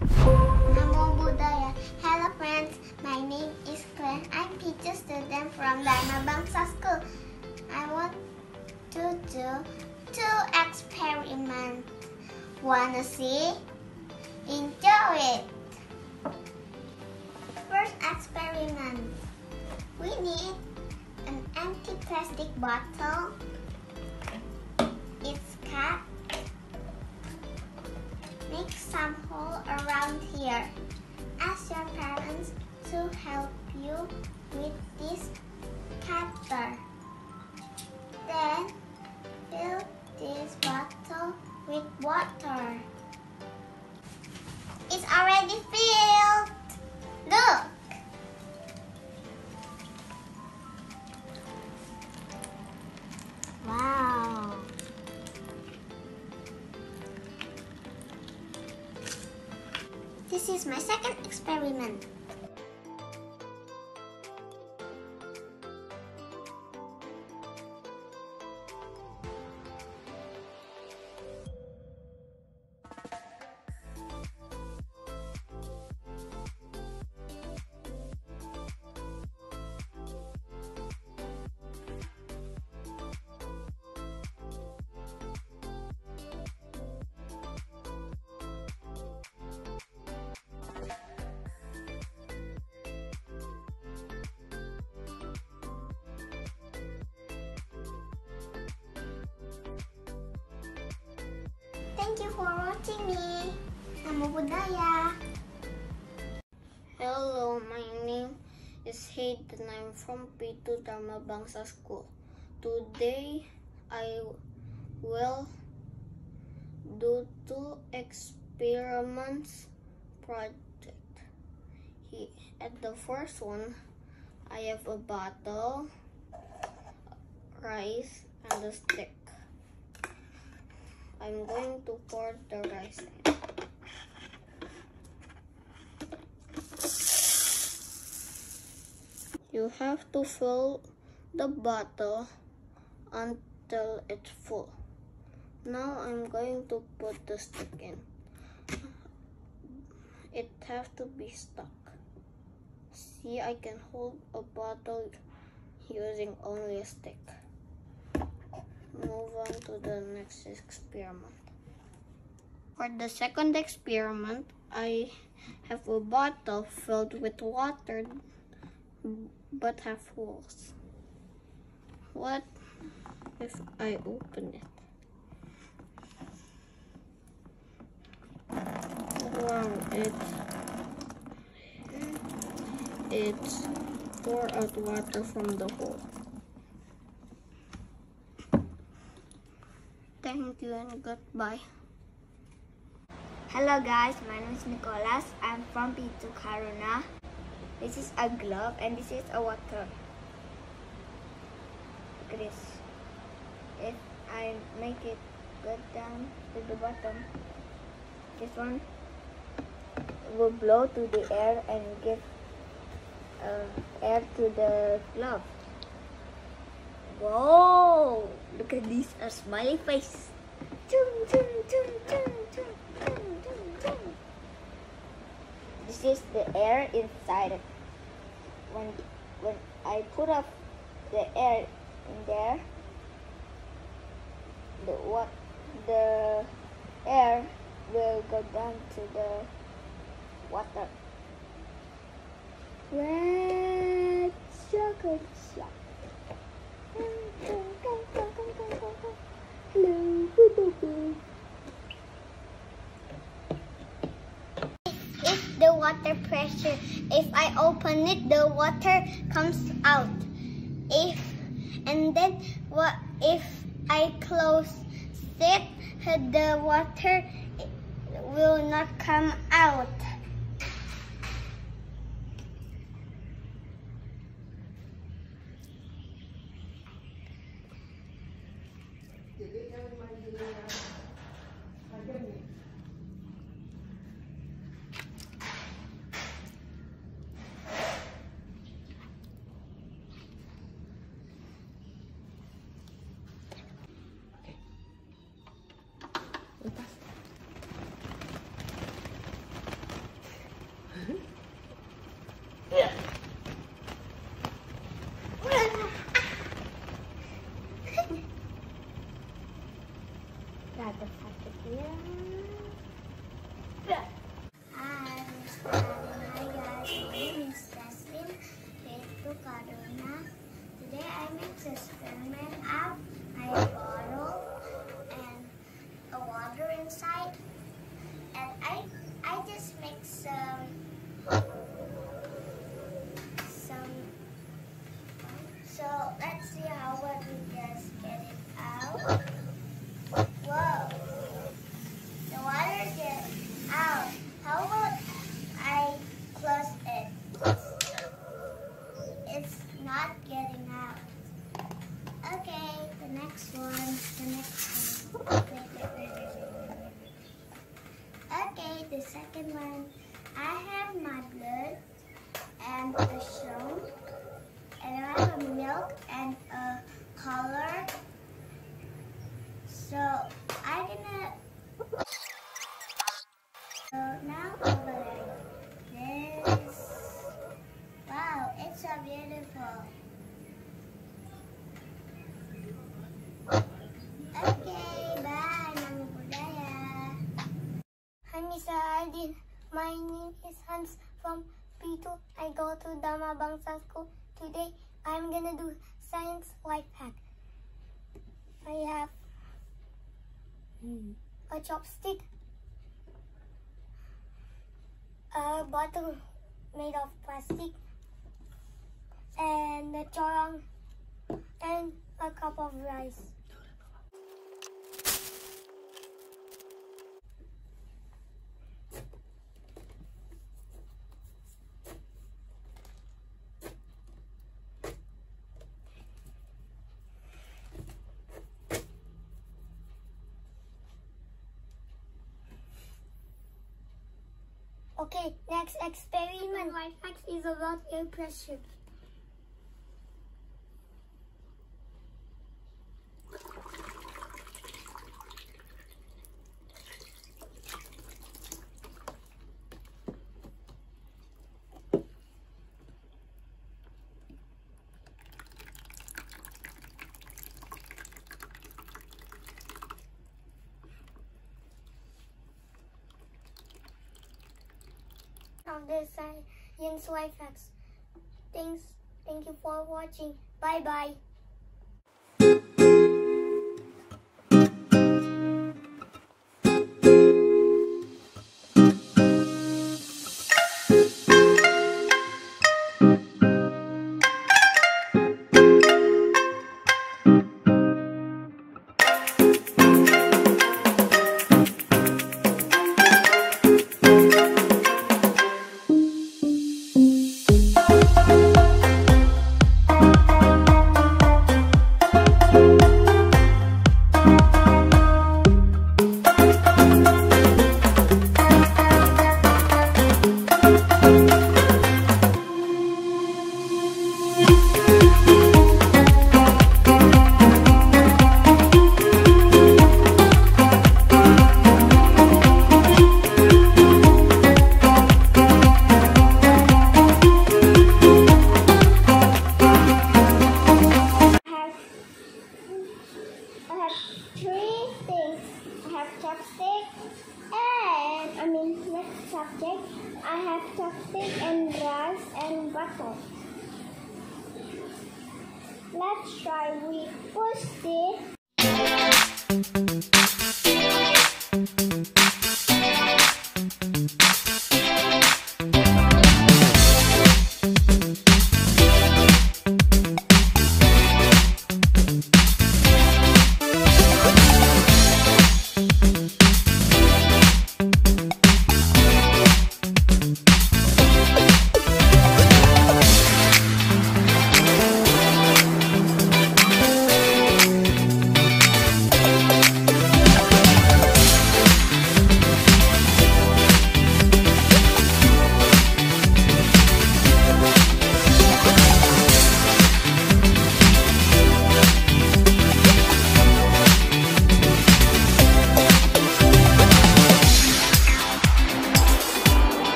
Namo Buddhaya. Hello friends, my name is Claire. I'm teacher student from Dharma Bangsa school. I want to do 2 experiments. Wanna see? Enjoy it! First experiment. We need an empty plastic bottle, its cap. Make some hole around here. Ask your parents to help you with this cutter. Then fill this bottle with water. It's already filled. Look! Wow! This is my second experiment. Thank you for watching me. Namo Buddhaya. Hello, my name is Hayden and I'm from P2 Dharma Bangsa School. Today, I will do 2 experiments project. At the first one, I have a bottle, rice, and a stick. I'm going to pour the rice in. You have to fill the bottle until it's full. Now I'm going to put the stick in. It has to be stuck. See, I can hold a bottle using only a stick. Move on to the next experiment. For the second experiment, I have a bottle filled with water but have holes. What if I open it? Wow, it's pour out water from the hole. Thank you and goodbye. Hello guys, my name is Nicholas. I'm from P2 Karuna. This is a glove and this is a water. Look at this. If I make it go down to the bottom, this one will blow to the air and give air to the glove. Whoa! Look at this, a smiley face. This is the air inside it. When I put up the air in there, the air will go down to the water. Red chocolate shop. Hello, If the water pressure, if I open it, the water comes out. If I close it, the water will not come out. sakit ya. Hi guys, my name is Jasmine, grade 2 Kaduna. Today I make experiment out. I have a bottle and a water inside, and I just make some. So let's see how well we just get it out. Whoa, the water get out. How about I close it? It's not getting out. Okay, the next one. Okay, the second one. I have my blood and a show, and I have a milk and a color. So I'm gonna. So now over this. Wow, it's so beautiful. Okay, bye, Mami Budaya. Hi, Mr. Aldin. My name is Hans from P2. I go to Dharma Bangsa school. Today, I'm gonna do science life hack. I have a chopstick, a bottle made of plastic, and a chorong, and a cup of rice. Okay, next experiment. My fact is about air pressure. Of the science life hacks. Thank you for watching. Bye bye. Subject. I have chopstick and brass and bottle. Let's try. We push it.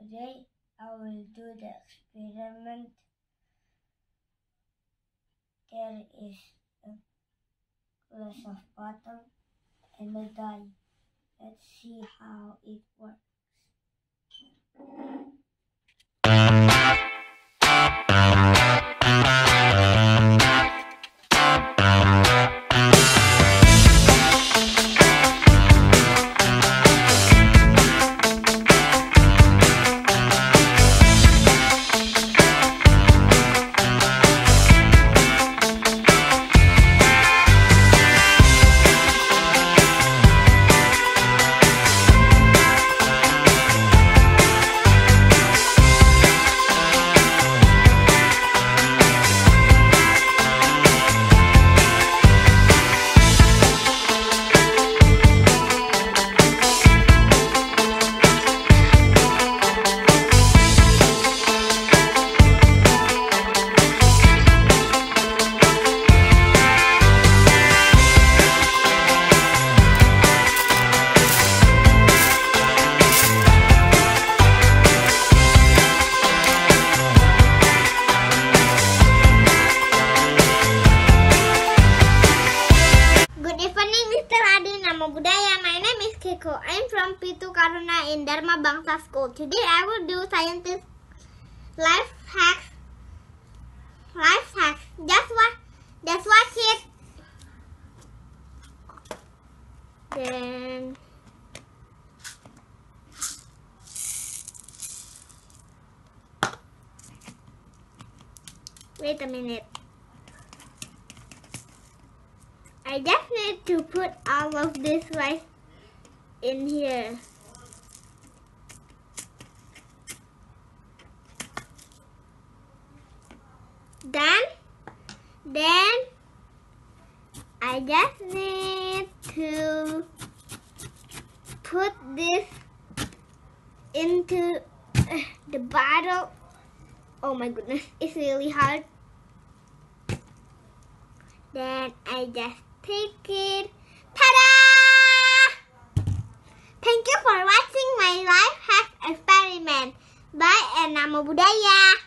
Today I will do the experiment. There is a glass of water and a dye. Let's see how it works. My name is Kiko. I'm from Pitu Karuna in Dharma Bangsa School. Today I will do scientist life hacks. Just watch it. Then wait a minute. I just need to put all of this rice in here. Then I just need to put this into the bottle. Oh my goodness, it's really hard. Then I just take it. Ta-da! Thank you for watching my life hack experiment. Bye and Namo Buddhaya.